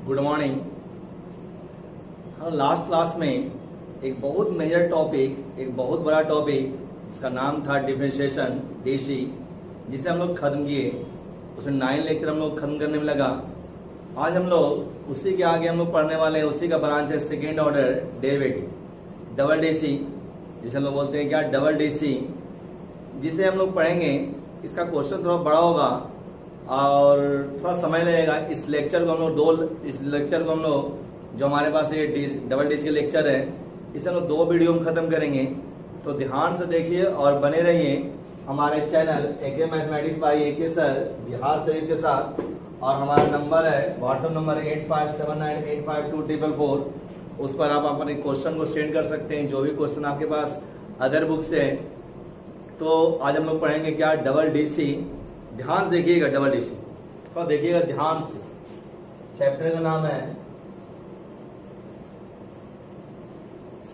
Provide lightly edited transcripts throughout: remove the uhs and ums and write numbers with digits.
Good morning. हम last class में एक बहुत मेजर टॉपिक, एक बहुत बड़ा टॉपिक जिसका नाम था डिफरेंशिएशन डीसी, जिसे हम लोग खत्म किए। उसमें 9 लेक्चर हम लोग खत्म करने में लगा। आज हम लोग उसी के आगे हम लोग पढ़ने वाले हैं। उसी का ब्रांच है second order derivative, double DC, जिसे हम लोग बोलते हैं क्या, डबल डीसी, जिसे हम लोग पढ़ेंगे। इसका क्वेश्चन थोड़ा बड़ा होगा और थोड़ा समय लगेगा। इस लेक्चर को हम लोग जो हमारे पास ये डबल डीसी के लेक्चर है, इसे हम लोग 2 वीडियो में खत्म करेंगे। तो ध्यान से देखिए और बने रहिए हमारे channel AK mathematics by AK sir Bihar Sharif के साथ। और हमारा नंबर है, व्हाट्सएप नंबर है 8579852444। उस पर आप अपने क्वेश्चन को सेंड कर सकते हैं, जो भी क्वेश्चन आपके पास अदर बुक से है। तो आज हम लोग पढ़ेंगे क्या, डबल डीसी। ध्यान से देखिएगा, डबल डीसी थोड़ा देखिएगा ध्यान से। चैप्टर का नाम है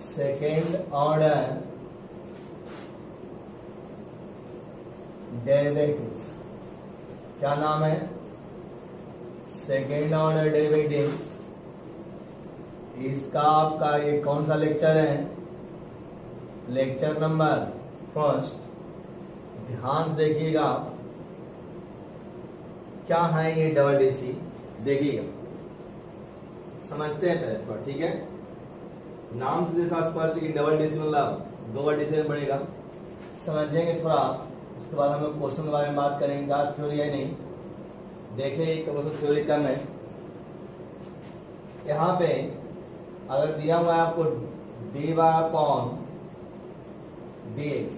सेकेंड ऑर्डर डेरिवेटिव्स। क्या नाम है? Second order derivatives. इसका आपका ये कौन सा लेक्चर है? Lecture number 1। ध्यान से देखिएगा क्या है ये डबल डीसी, देखिएगा, समझते हैं पहले थोड़ा, ठीक है। नाम से जैसा स्पष्ट कि डबल डीसी मतलब 2 बार डीसी में पड़ेगा, समझेंगे थोड़ा। उसके बाद हम लोग क्वेश्चन के बारे में बात करेंगे, क्या थ्योरी है नहीं। देखिए थ्योरी कम है। यहाँ पे अगर दिया हुआ है आपको dy/dx,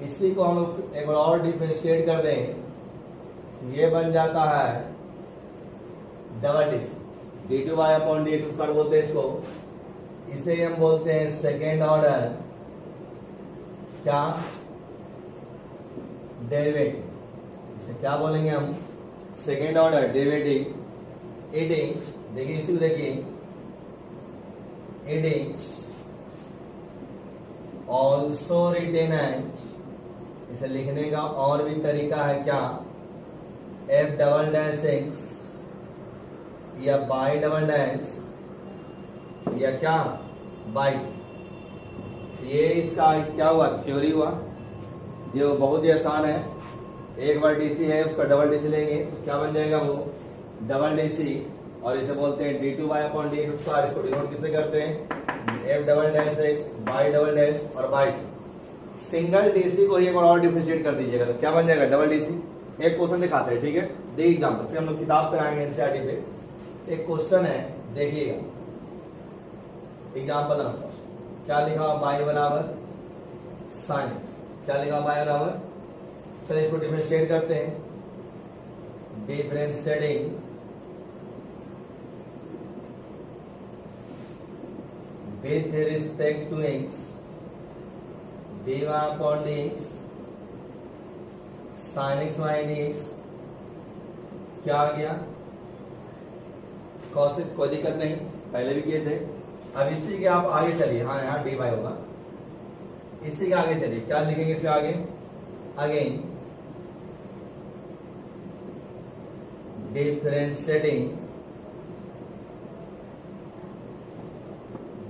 इसी को हम लोग एक बार और डिफरेंशिएट कर दें, ये बन जाता है डबल डीसी। d2/dx स्क्वायर बोलते हैं इसको। इसे हम बोलते हैं सेकेंड ऑर्डर क्या, डेरिवेटिव। इसे क्या बोलेंगे हम? Second order derivative. It is, देखिए इसी को देखिए, it is also written as, इसे लिखने का और भी तरीका है क्या, f"(x) या y"(x) या क्या, y। ये इसका क्या हुआ, थ्योरी हुआ, जो बहुत ही आसान है। एक बार डीसी है, उसका डबल डीसी लेंगे तो क्या बन जाएगा वो, डबल डीसी। और इसे बोलते हैं d2/dx स्क्वायर। इसको डिनोट किससे करते हैं, f"(x), y" और y। सिंगल डीसी को एक बार और डिफरेंशिएट कर दीजिएगा तो क्या बन जाएगा, डबल डीसी। एक क्वेश्चन दिखाते हैं, ठीक है, दे एग्जाम्पल, फिर हम लोग किताब कराएंगे एनसीईआरटी पे। एक क्वेश्चन है, देखिएगा एग्जाम्पल नंबर 1। क्या लिखा हुआ, y बराबर sin x। क्या लिखा हुआ, y बराबर, चलिए इसको डिफरेंशिएट करते हैं। Differentiating with respect to x, dy/dx sin x y dx। क्या आ गया, cos x, कोई दिक्कत नहीं, पहले भी किए थे। अब इसी के आप आगे चलिए, हाँ यहाँ dy होगा, इसी के आगे चलिए, क्या लिखेंगे इसके आगे, again differentiating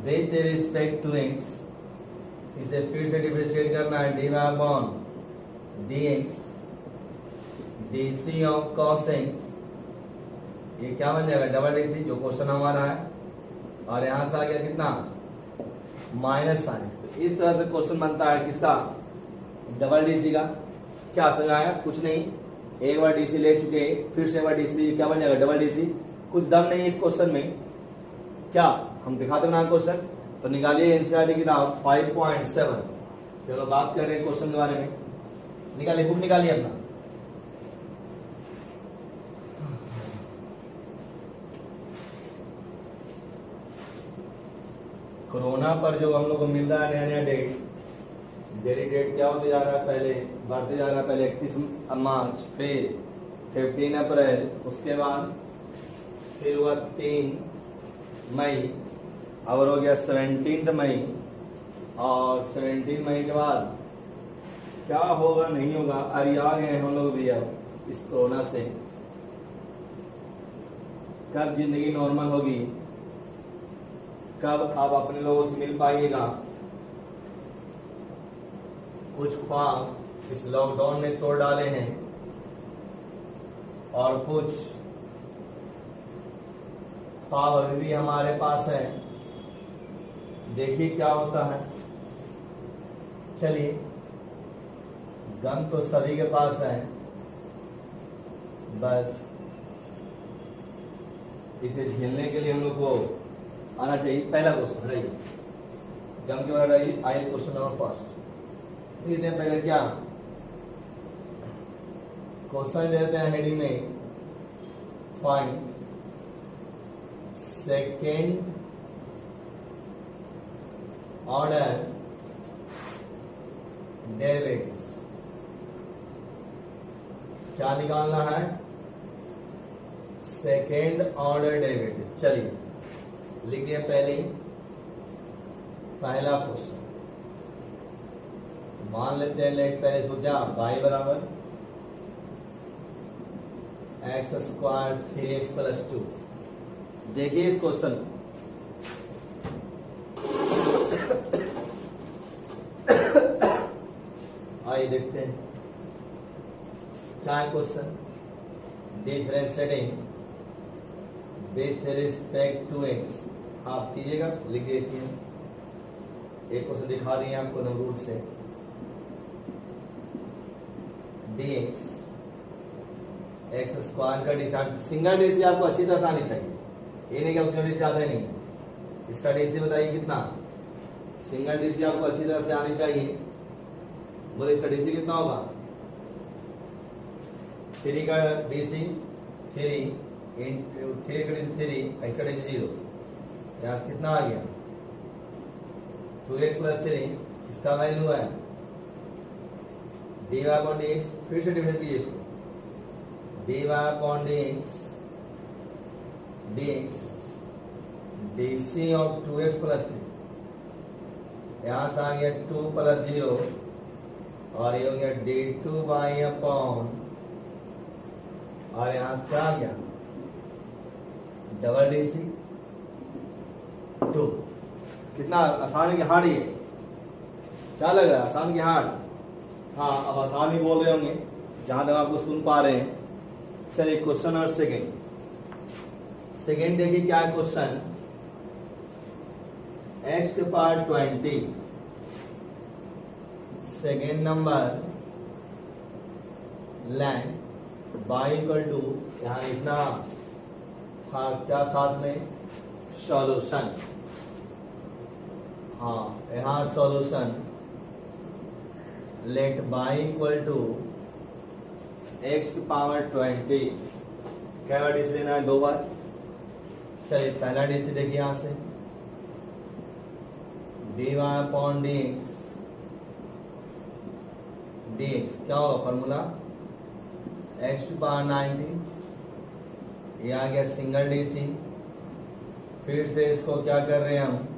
with respect to x, इसे फिर से डिफरेंशिएट करना है, dy/dx dc of cos x। ये क्या बन जाएगा, डबल डीसी, जो क्वेश्चन हमारा है। और यहां से आ गया कितना, -sin x। इस तरह से क्वेश्चन बनता है किसका, डबल डीसी का। क्या समझ आया? कुछ नहीं, एक बार डीसी ले चुके, फिर से एक बार डीसी, क्या बन जाएगा, डबल डीसी। कुछ दम नहीं इस क्वेश्चन में, क्या हम दिखाते ना क्वेश्चन। तो निकालिए एनसीईआरटी किताब 5.7, चलो बात कर रहे हैं क्वेश्चन के बारे में। निकालिए, बुक निकालिए अपना। कोरोना पर जो हम लोग को मिल रहा है नया नया डेट, डेली डेट क्या होते जा रहा है, पहले बढ़ते जा रहा है। पहले 31 मार्च, फिर 15 अप्रैल, उसके बाद फिर हुआ 3 मई, और हो गया 17 मई। और 17 मई के बाद क्या होगा नहीं होगा, अरे आ गए हम लोग भी अब इस कोरोना से। कब जिंदगी नॉर्मल होगी, कब आप अपने लोगों से मिल पाइएगा। कुछ ख्वाब इस लॉकडाउन ने तोड़ डाले हैं और कुछ ख्वाब अभी भी हमारे पास है। देखिए क्या होता है। चलिए, गम तो सभी के पास है, बस इसे झेलने के लिए हम लोग को आना चाहिए। पहला क्वेश्चन रहिए, गम के बारे में रहिए। आइए क्वेश्चन नंबर फर्स्ट देखते हैं। पहले क्या क्वेश्चन देते हैं हेडिंग में, फाइंड सेकेंड ऑर्डर डेरिवेटिव्स। क्या निकालना है? Second order derivative. चलिए लिखिए पहला क्वेश्चन। मान लेते हैं लेट पहले इसको क्या, y बराबर एक्स स्क्वायर 3x प्लस 2। देखिए इस क्वेश्चन, आइए देखते हैं क्या है question. Differentiating with respect to x। आप कीजिएगा, लिखिए इसमें एक क्वेश्चन दिखा दिए आपको रूल से। dx एक्स स्क्वायर का डी, सिंगल डी से आपको अच्छी तरह से आनी चाहिए, ये नहीं कि आप सिंगल डी से आता ही नहीं। इसका डी से बताइए कितना, सिंगल डी से आपको अच्छी तरह से आनी चाहिए। बोले इसका डी सी कितना होगा? 3 का डी सी 3 3 का डी सी 3, इसका डी सी 0। यहाँ से कितना आ गया? 2x प्लस 3, इसका वैल्यू है dy अपॉन dx। फिर से डिफरेंट कीजिए इसको, dy upon dx dc of 2x plus 3। यहाँ से आ गया 2 प्लस 0 और ये हो गया d2 बाई अपॉन, और यहाँ से क्या आ गया? Double dc 2। कितना आसान की हार्ड, ये क्या लग रहा है? आसान की हार्ड? हाँ, अब आसान ही बोल रहे होंगे जहां तक आपको सुन पा रहे हैं। चलिए क्वेश्चन और सेकेंड देखिए क्या है क्वेश्चन। x के power 20, second number land y equal to, यहाँ लिखना था क्या साथ में, सॉल्यूशन। हाँ, यहाँ solution let y equal to x की पावर 20। क्या बार डीसी लेना है? 2 बार। चलिए पहला डीसी देखिए, यहां से dy अपॉन dx क्या होगा फॉर्मूला? x की पावर 90। ये आ गया सिंगल डीसी। फिर से इसको क्या कर रहे हैं हम?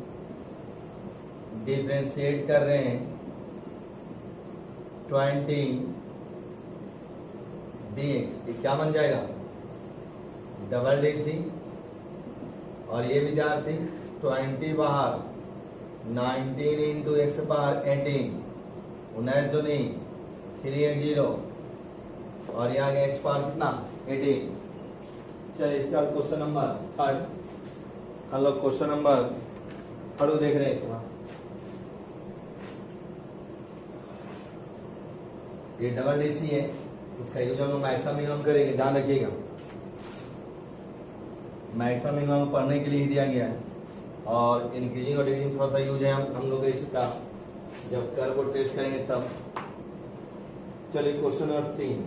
डिफरेंशिएट कर रहे हैं। 20 dx, ये क्या बन जाएगा? Double DC. और ये विद्यार्थी 20 बाहर, 19 इंटू एक्स पावर 18, 19 दूनी 380, और यहाँ गया एक्स पावर कितना? 18। चलिए इसका क्वेश्चन नंबर थर्ड, हम लोग क्वेश्चन नंबर थर्ड देख रहे हैं। इसका ये डबल डीसी है, इसका यूज हम लोग मैक्सिमम मिनिमम करेंगे, ध्यान रखिएगा। मैक्सिमम मिनिमम पढ़ने के लिए ही दिया गया है, और इंक्रीजिंग और डिक्रीजिंग थोड़ा सा यूज है हम लोग इसका जब कर्व को टेस्ट करेंगे तब। चलिए क्वेश्चन नंबर 3,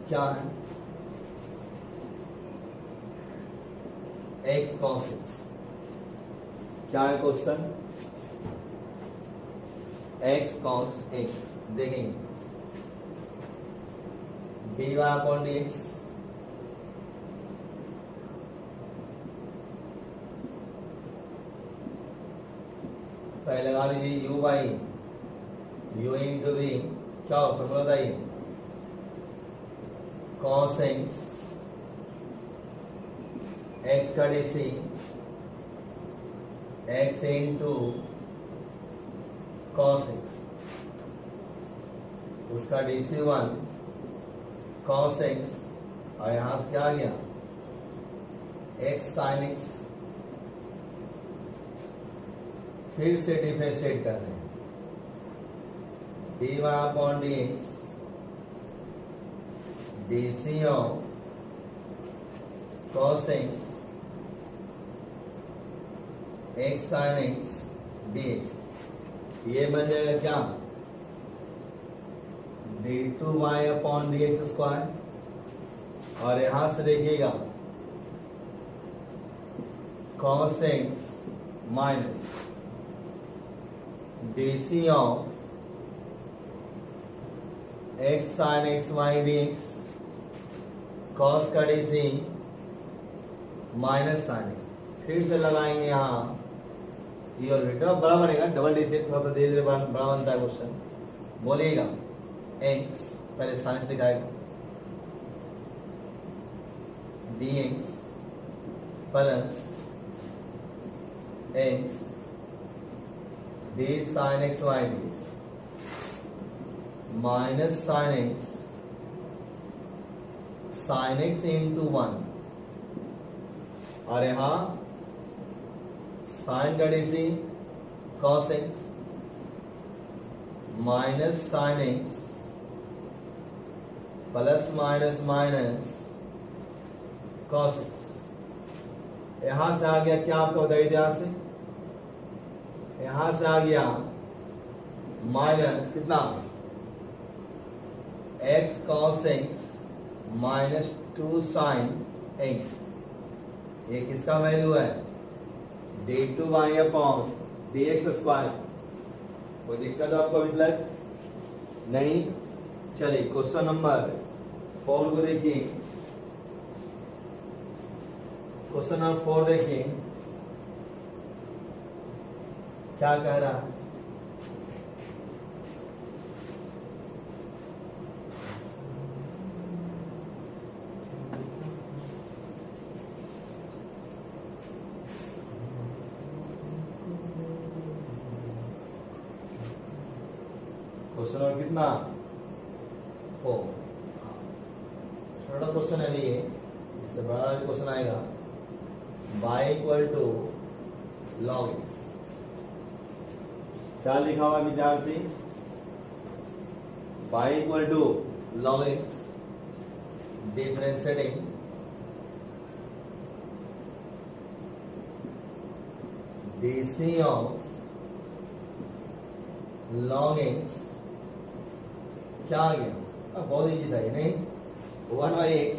क्या है? x cos x। क्या है क्वेश्चन? x cos x। देखेंगे dy अपॉन dx, पहले लगा लीजिए u by u into v। क्या हो फॉर्मूला बताइए? कॉस एक्स, एक्स का DC x into cos x, उसका डीसी 1 कॉस एक्स, और यहां से क्या आ गया एक्स साइन एक्स। फिर से डिफरेंशिएट कर रहे हैं, dy upon dx dc of cos x x sin x dx, ये बन जाएगा क्या d2y अपॉन dx स्क्वायर, और यहां से देखिएगा cos x minus dc of x sin x y dx, cos का dc माइनस साइन एक्स। फिर से लगाएंगे यहाँ ये और बेटा बड़ा बनेगा, डबल डी से थोड़ा सा धीरे धीरे बड़ा बनता है क्वेश्चन। बोलिएगा एक्स, पहले साइंस लिखाएगा d x plus x d sine x y d x minus sine x sine x into 1, और यहां साइन का DC cos x minus sine x plus minus minus cos x. यहां से आ गया क्या, आपको बताइए ध्यान से, यहां से आ गया माइनस कितना x cos x minus 2 sine x, ये किसका वैल्यू है d2y अपॉन dx स्क्वायर। कोई दिक्कत है आपको अभी तक नहीं? चलिए क्वेश्चन नंबर 4 को देखिए, क्वेश्चन नंबर 4 देखिए क्या कह रहा है। क्वेश्चन नंबर कितना 4, छोटा क्वेश्चन है ये, इससे बड़ा भी क्वेश्चन आएगा। y equal to log x, क्या लिखा हुआ विद्यार्थी, y equal to log x differentiating dc of log x, क्या आ गया, बहुत इजी था ये, नहीं 1/x,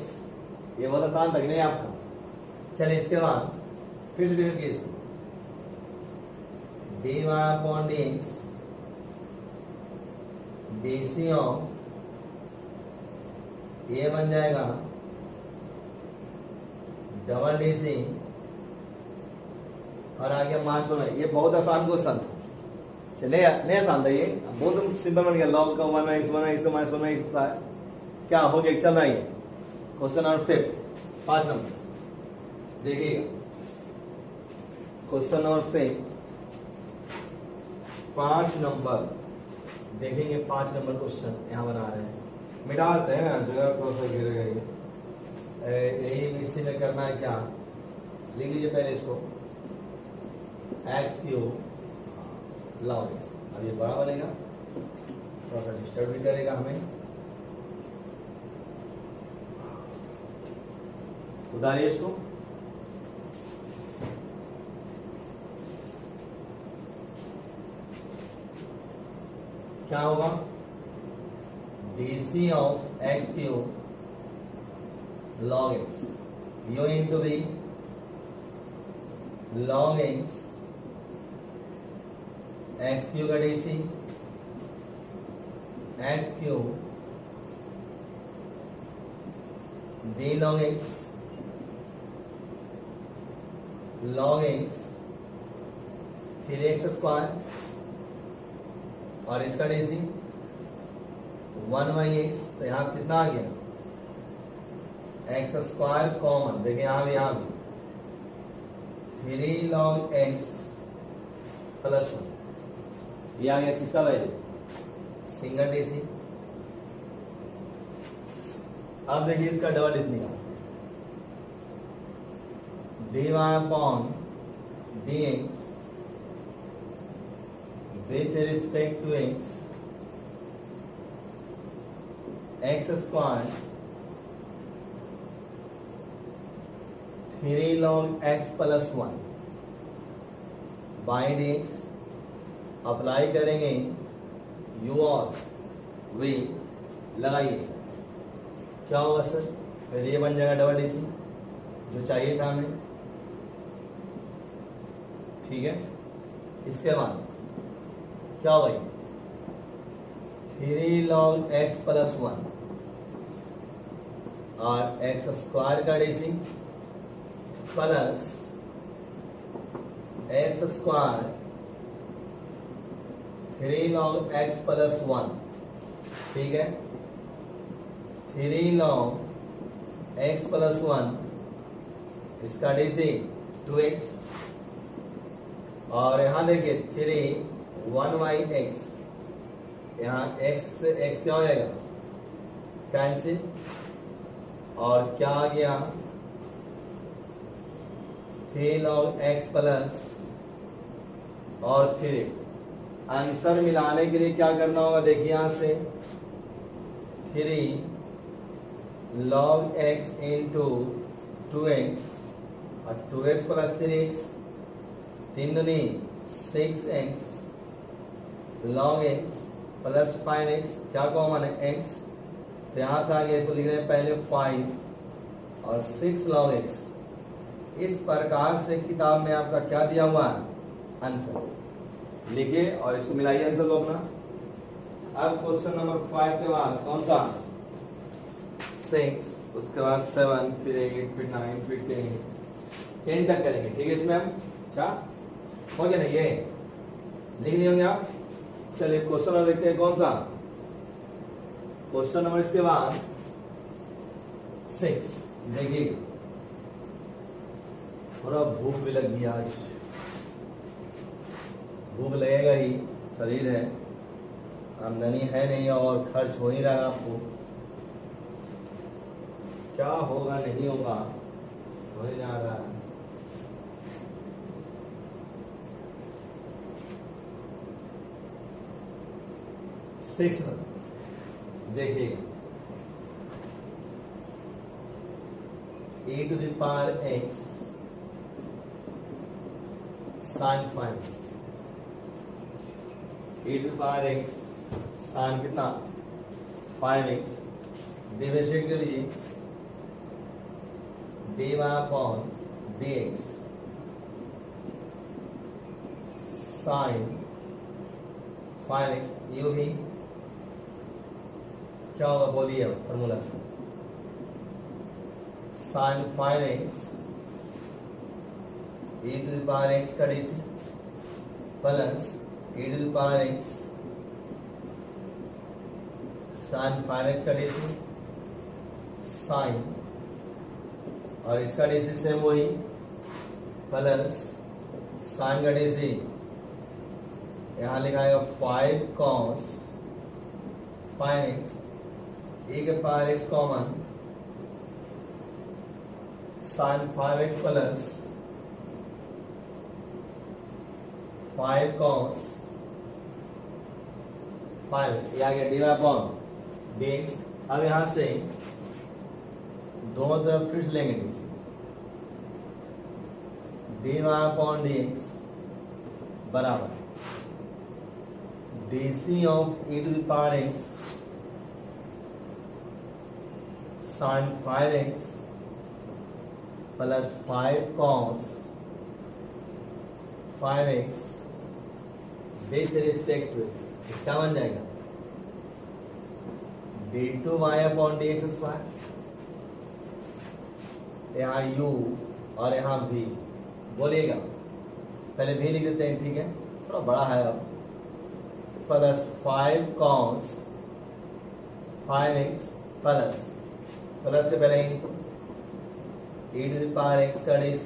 ये बहुत आसान था कि नहीं आपका। चलिए इसके बाद फिर से डिफरेंट कीजिए, dy upon dx dc of, ये बन जाएगा डबल dc, और आगे मार्च में। ये बहुत आसान क्वेश्चन था, चलिए नहीं आसान था ये, बहुत सिंपल बन गया। लॉग का 1x का माइनस 1x था, क्या हो गया, चल रहा है। क्वेश्चन नंबर 5, 5 नंबर देखिएगा, क्वेश्चन नंबर 5 नंबर देखेंगे। 5 नंबर क्वेश्चन यहाँ बना रहे हैं, मिटाते हैं ना जगह थोड़ा सा गिरेगा ये, यही इसी में करना है। क्या लिख लीजिए पहले इसको, x³ log x, अब ये बड़ा बनेगा, थोड़ा सा डिस्टर्ब भी करेगा हमें। उतारिए इसको, क्या होगा dc of x³ log x, u into v log x x³ का dc x³ d log x log x, फिर x स्क्वायर, और इसका dc 1/x, तो यहां से कितना आ गया एक्स स्क्वायर कॉमन, देखिए यहाँ भी 3 log x प्लस 1, ये आ गया किसका वैल्यू, सिंगल डीसी। अब देखिए इसका डबल डीसी निकाल, dy upon dx with respect to x square 3 log x plus 1 by dx, apply करेंगे u और v, लगाइए क्या होगा सर, फिर ये बन जाएगा डबल डीसी जो चाहिए था हमें, ठीक है। इसके बाद क्या होगा, 3 log x प्लस 1 और एक्स स्क्वायर का DC plus x square 3 log x plus 1, ठीक है। 3 log x प्लस 1, इसका डीसी 2x, और यहां देखिए 3 1 बाई एक्स, यहाँ x से x क्या हो जाएगा, कैंसिल, और क्या आ गया 3 log x प्लस और 3x। आंसर मिलाने के लिए क्या करना होगा, देखिए यहां से 3 log x इंटू 2x और 2x प्लस 3x, 3 दूनी 6x log x plus 5x, क्या कॉमन है x, तो यहां से आगे इसको लिख रहे हैं पहले 5 और 6 log x। इस प्रकार से किताब में आपका क्या दिया हुआ है, आंसर लिखिए और इसको मिलाइए आंसर को अपना। अब क्वेश्चन नंबर 5 के बाद कौन सा, 6, उसके बाद 7, फिर 8, फिर 9, फिर 10 तक करेंगे, ठीक है इसमें हम। अच्छा हो गया ना, ये लिख लिए होंगे आप। चलिए क्वेश्चन नंबर देखते हैं कौन सा, क्वेश्चन नंबर इसके बाद 6, देखिए थोड़ा भूख भी लग गई आज, भूख लगेगा ही, शरीर है, आमदनी है नहीं और खर्च हो ही रहा है, आपको क्या होगा नहीं होगा समझ नहीं आ रहा है। सिक्स देखिए, e to the power x sin 5, e to the power x sin कितना 5x, डिफरेंशिएट कर लीजिए dy upon dx sin 5x, you भी क्या होगा बोलिए फॉर्मूला से, sin 5x e to the power x का DC plus e to the power x sin 5x का डीसी sin, और इसका डीसी सेम वही प्लस sin का डीसी, यहाँ लिखाएगा 5 cos 5x, e के power x common sin 5x plus 5 cos 5x, ये आ गया dy अपॉन dx। अब यहां से दोनों तरफ फिर से लेंगे dy अपॉन dx बराबर dc of e to the power x sin 5x plus 5 cos 5x with respect to x, क्या बन जाएगा d2y अपॉन dx स्क्वायर, यहाँ u और यहाँ v, बोलिएगा पहले v लिख देते हैं, ठीक है थोड़ा बड़ा है अब, प्लस 5 cos 5x प्लस के पहले e to the power x का DC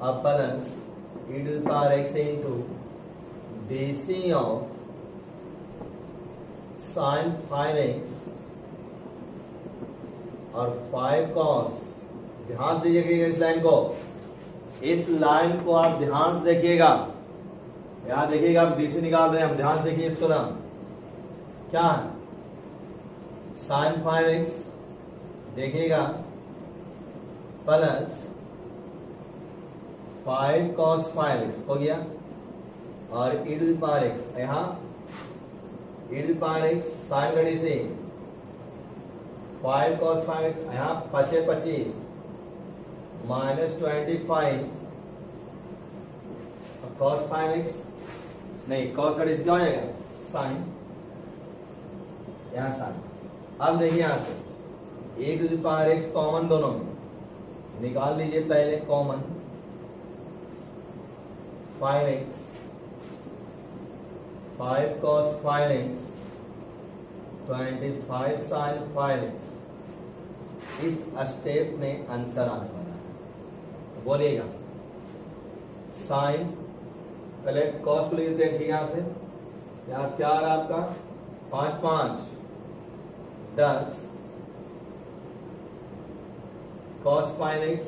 और plus e to the power x into DC of sin 5x और 5 cos। ध्यान दीजिएगा इस लाइन को, इस लाइन को आप ध्यान से देखिएगा। यहां देखिएगा आप DC निकाल रहे हैं, हम ध्यान से देखिए इसको ना, क्या है sin 5x देखिएगा प्लस 5 cos 5x हो गया और e to the power x, यहाँ e to the power x sin घड़ी से 5 cos 5x, यहाँ 25 माइनस 25 cos 5x नहीं, cos घड़ी से क्या हो जाएगा sin, यहाँ sin। अब देखिए यहां से e to the power x common दोनों में निकाल लीजिए, पहले common 5x 5 cos 5x 25 sin 5x, इस स्टेप में आंसर आने वाला है। तो बोलिएगा साइन, पहले कॉस को लेते हैं, ठीक है। यहां से क्या आ रहा है आपका 5 5 10 cos 5x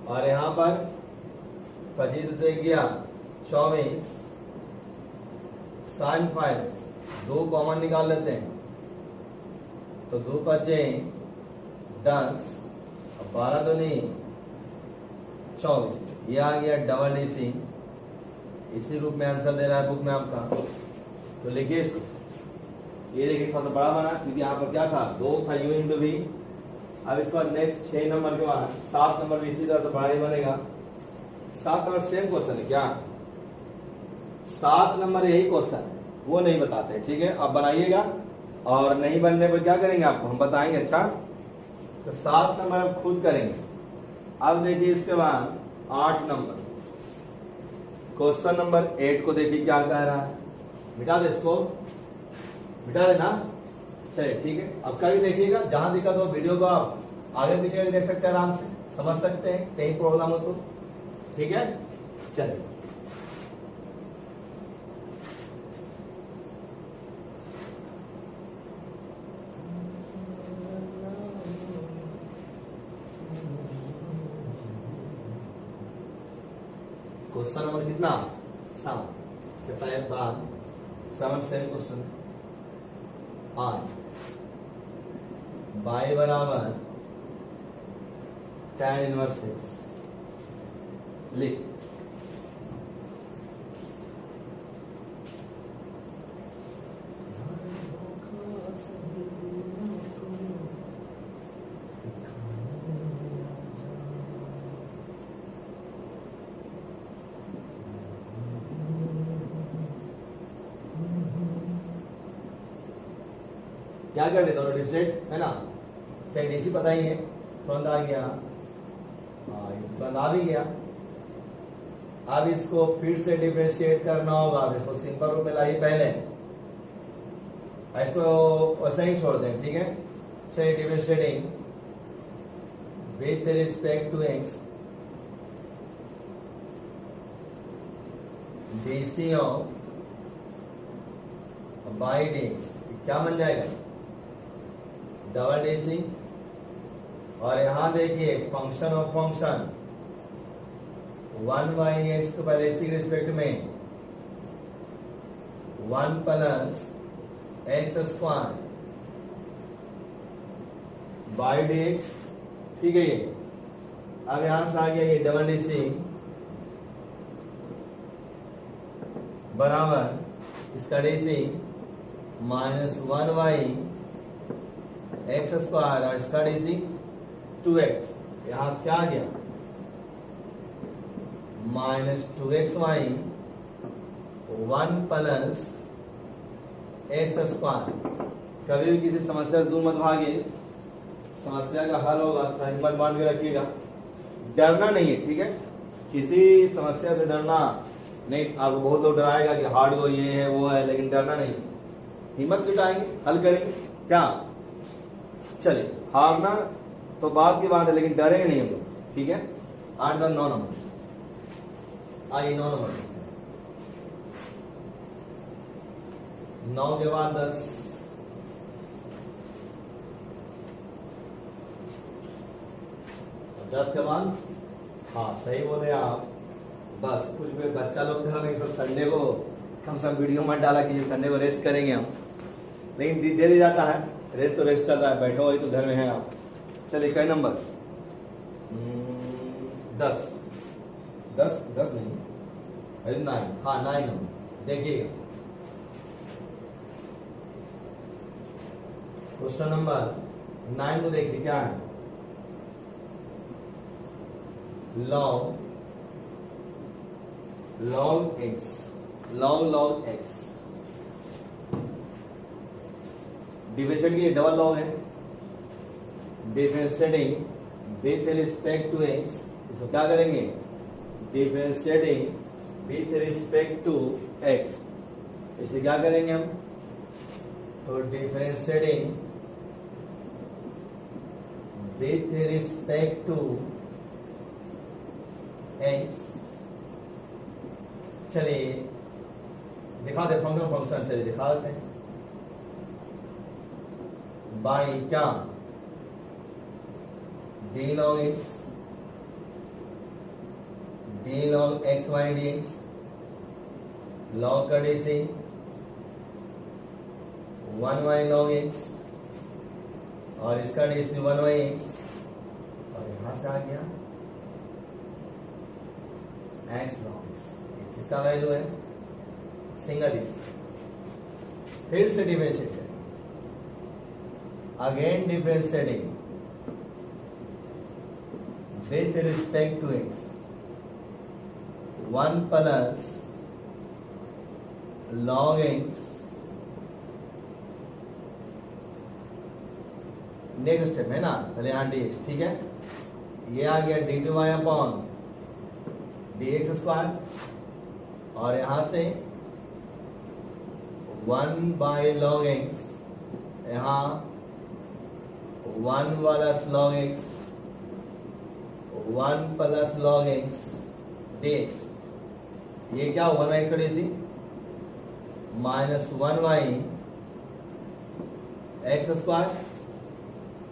और यहां पर 25 से गया 24 sin 5x, दो कॉमन निकाल लेते हैं तो 2 बचे 10 और 12 दूनी 24, ये आ गया डबल डीसी। इसी रूप में आंसर दे रहा है बुक में आपका, तो लिखिए इसको। ये देखिए थोड़ा सा बड़ा बना क्योंकि यहाँ पर क्या था 2 था u इंटू v। अब इसके बाद नेक्स्ट 6 नंबर के बाद 7 नंबर भी इसी तरह से बड़ा ही बनेगा। 7 नंबर सेम क्वेश्चन है क्या, 7 नंबर यही क्वेश्चन है, वो नहीं बताते, ठीक है। अब बनाइएगा और नहीं बनने पर क्या करेंगे आपको हम बताएंगे, अच्छा। तो 7 नंबर अब खुद करेंगे। अब देखिए इसके बाद 8 नंबर, क्वेश्चन नंबर 8 को देखिए क्या कह रहा है। मिटा दे इसको, मिटा देना, चलिए ठीक है। अब करके देखिएगा, जहां दिक्कत हो वीडियो को आप आगे पीछे देख सकते हैं, आराम से समझ सकते हैं, कहीं प्रॉब्लम हो तो, ठीक है। चलिए क्वेश्चन नंबर कितना 7, कितना है बाद 7 सेम क्वेश्चन। आज y बराबर tan इनवर्स x लिख। क्या कर ले दोनों डिफरेंट है ना, चाहे डीसी पता ही है, तुरंत आ गया, तुरंत आ भी गया। अब इसको फिर से डिफरेंशिएट करना होगा, इसको सिंपल रूप में लाइए पहले, इसको वैसे ही छोड़ दें, ठीक है। चलिए differentiating with respect to x DC of by d x, क्या बन जाएगा डबल डीसी। और यहां देखिए फंक्शन ऑफ फंक्शन 1/x तो पहले इसी रिस्पेक्ट में 1 plus x square by d x, ठीक है। ये अब यहां से आ गया ये डबल डीसी बराबर इसका डीसी -1y एक्स स्क्वायर और इसका डीसी 2x, यहां से क्या आ गया -2xy 1 प्लस एक्स स्क्वायर। कभी भी किसी समस्या से दूर मत भागिए, समस्या का हल होगा तो हिम्मत बांध के रखिएगा, डरना नहीं है, ठीक है। किसी समस्या से डरना नहीं, आपको बहुत लोग डराएगा कि हार्ड वो ये है वो है, लेकिन डरना नहीं, हिम्मत जुटाएंगे, हल करेंगे क्या। चलिए हारना तो बात की बात है, लेकिन डरेंगे नहीं हम लोग, ठीक है। 8 बाद 9 नंबर, आइए 9 नंबर, 9 के बाद 10, 10 के बाद, हाँ सही बोले आप। बस कुछ भी बच्चा लोग कह रहे हैं सर संडे को कम से कम वीडियो मत डाला कीजिए, संडे को रेस्ट करेंगे हम, लेकिन दे दिया जाता है, रेस्ट तो रेस्ट चल रहा है, बैठे हुए तो घर में हैं आप। चलिए कई नंबर, 10, 10 नहीं, 9, हाँ 9 नंबर। देखिए क्वेश्चन नंबर 9 को देखिए क्या है, log x, log x, division की डबल लॉग है, differentiating with respect to x, इसको क्या करेंगे, differentiating with respect to x, इसे क्या करेंगे हम, तो differentiating with respect to x, चलिए दिखा दे फंक्शन, चलिए दिखा देते हैं, बाई क्या, d log x, d log x y dx, log का डी से 1y log x, और इसका डी से 1y x, और यहां से आ गया x log x, किसका वैल्यू है, सिंगल इज, फिर से डिफरेंशिएट करें, again differentiating with respect to x, 1 plus log x, next step है ना, पहले यहाँ dx, ठीक है, ये आ गया d2y अपॉन dx स्क्वायर, और यहां से 1 बाई log x, यहां 1 plus log x, 1 plus log x dx, ये क्या हुआ 1 x D minus 1 by x square,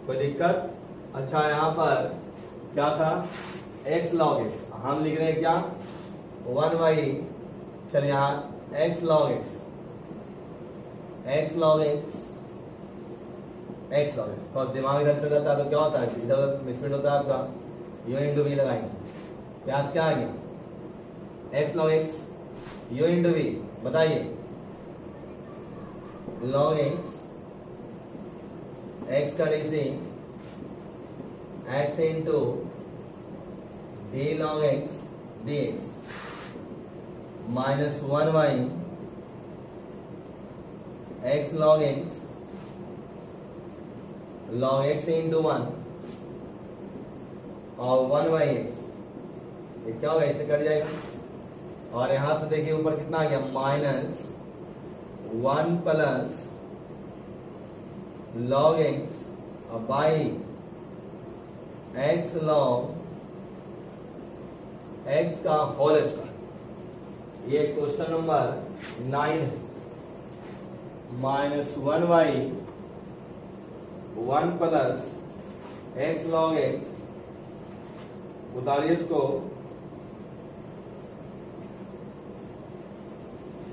कोई दिक्कत, अच्छा यहां पर क्या था, x log x, हम लिख रहे हैं क्या 1 बाई, चलिए यहाँ x log x, x log x, तो दिमाग इधर चल जाता है तो क्या होता है, इधर मिसप्रिंट होता है आपका, u इंटू वी लगाएंगे, प्यास क्या आ गया, x log x, u into v, बताइए, log x, x का डी से x into d log x dx, minus 1 by x log x, log x into 1, और 1 बाई x, ये क्या होगा, इससे कट जाएगा, और यहां से देखिए ऊपर कितना आ गया, minus 1 plus log x by x log x का होल स्क्वायर, ये क्वेश्चन नंबर 9 है, minus 1 by 1 plus x log x, उतारिए इसको,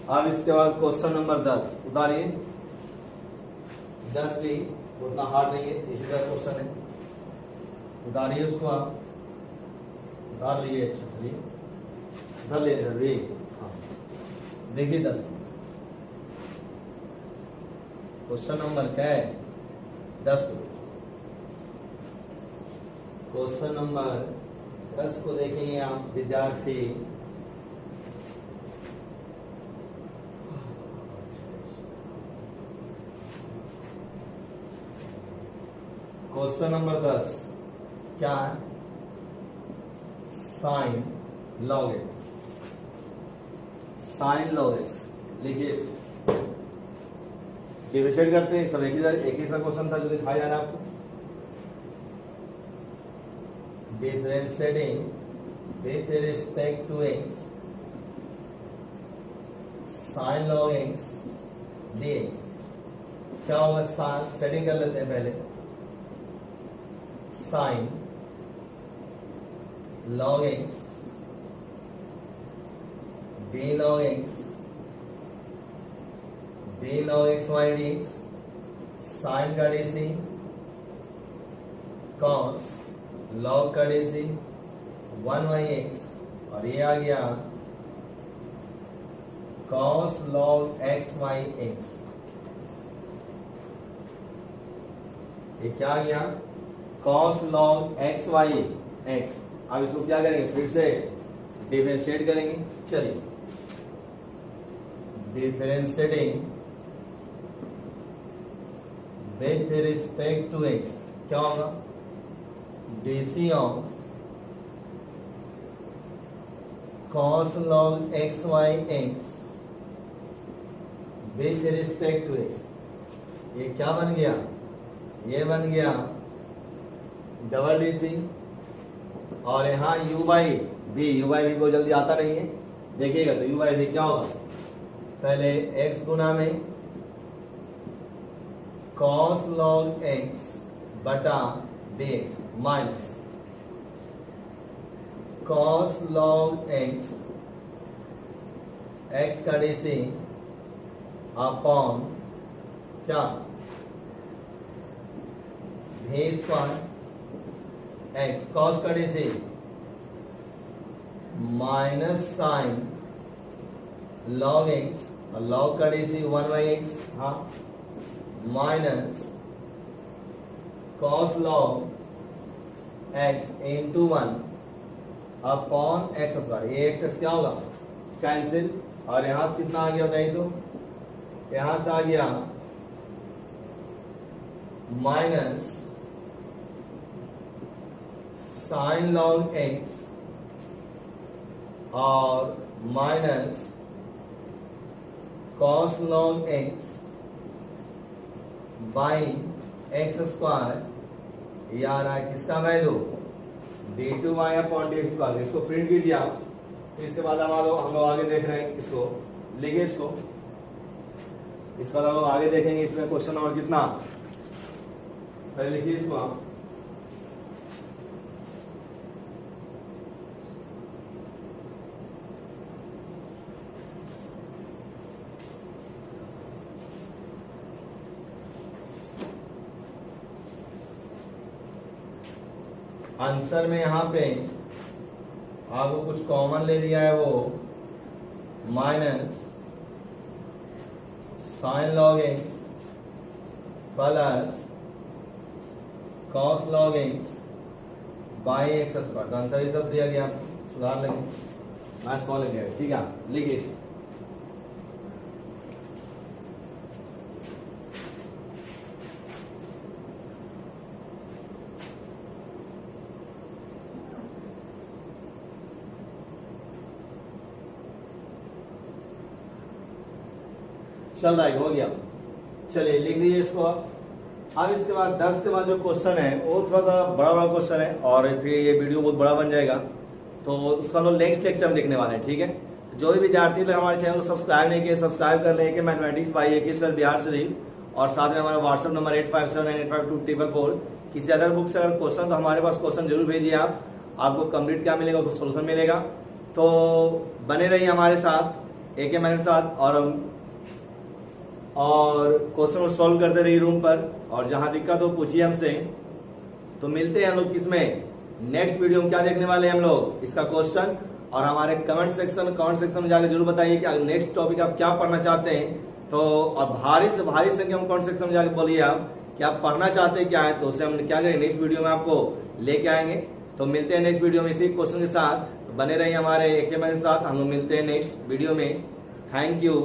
अब इसके बाद क्वेश्चन नंबर 10 उतारिए, 10 भी उतना हार्ड नहीं है, इसी तरह क्वेश्चन है, उतारिए उसको, आप उतार लीजिए, अच्छा चलिए उधर ले लीजिए, हाँ देखिए 10 क्वेश्चन नंबर क्या है, 10 को, क्वेश्चन नंबर 10 को देखेंगे आप विद्यार्थी, क्वेश्चन नंबर 10 क्या है, sine log x, sine log x, लिखिए डिविजन करते हैं सब, एक ही सा क्वेश्चन था जो दिखाया जा रहा है आपको, differentiating with respect to x sin log x dx। क्या होगा, सेटिंग कर लेते हैं पहले। sin log x d log x y dx, sin का dc cos log का dc 1/x, और ये आ गया cos log x/x। ये क्या आ गया, cos log x/x। अब इसको क्या करेंगे, फिर से डिफरेंशिएट करेंगे। चलिए, differentiating with respect to x क्या होगा, dc of cos log x/x with respect to x। ये क्या बन गया, ये बन गया डबल dc, और यहाँ u/v को जल्दी आता नहीं है, देखिएगा तो u/v क्या होगा, पहले x गुना में cos log x बटा dx minus cos log x का dc अपॉन क्या, v स्क्वायर x cos का dc minus sine log x, और log का dc 1/x, हाँ, minus cos log x into 1 upon x square. ये x क्या होगा, कैंसिल, और यहां से कितना आ गया बताइए, तो यहां से आ गया माइनस साइन log x और minus cos log x by x square. ये आ रहा है किसका value, d2y upon dx square. इसको प्रिंट कीजिए आप, इसके बाद हम लोग आगे देख रहे हैं, इसको लिखिए, इसको इसका हम लोग आगे देखेंगे। इसमें क्वेश्चन नंबर कितना, पहले लिखिए इसको आप, आंसर में यहाँ पे आपको कुछ कॉमन ले लिया है, वो minus sine log x plus cos log x by x square. तो आंसर इधर दिया गया, सुधार लेंगे, मैथ्स कॉल लेंगे, ठीक है, लिखिए। चल रहा है, हो गया, चलिए लिख लीजिए इसको। अब इसके बाद 10 के बाद जो क्वेश्चन है वो थोड़ा सा बड़ा क्वेश्चन है, और फिर ये वीडियो बहुत बड़ा बन जाएगा, तो उसका हम लोग नेक्स्ट लेक्चर में देखने वाले हैं, ठीक है। जो भी विद्यार्थी लोग हमारे चैनल को सब्सक्राइब नहीं किए, सब्सक्राइब कर लें, mathematics by AK sir Bihar Sharif, और साथ में हमारा व्हाट्सएप नंबर 8579852244। किसी अदर बुक से अगर क्वेश्चन, तो हमारे पास क्वेश्चन जरूर भेजिए आप, आपको कंप्लीट क्या मिलेगा, उसको सोल्यूशन मिलेगा। तो बने रहिए हमारे साथ, AK मेरे साथ, और क्वेश्चन को सॉल्व करते रहिए रूम पर, और जहां दिक्कत हो पूछिए हमसे। तो मिलते हैं हम लोग किसमें, नेक्स्ट वीडियो में क्या देखने वाले हैं हम लोग, इसका क्वेश्चन। और हमारे कमेंट सेक्शन में जाकर जरूर बताइए कि नेक्स्ट टॉपिक आप क्या पढ़ना चाहते हैं। तो और भारी से भारी संख्या में कमेंट सेक्शन में जाकर बोलिए आप कि आप पढ़ना चाहते हैं क्या है, तो उससे हम क्या करेंगे, नेक्स्ट वीडियो में आपको लेके आएंगे। तो मिलते हैं नेक्स्ट वीडियो में इसी क्वेश्चन के साथ, बने रहिए हमारे AK मेरे साथ, हम लोग मिलते हैं नेक्स्ट वीडियो में। Thank you.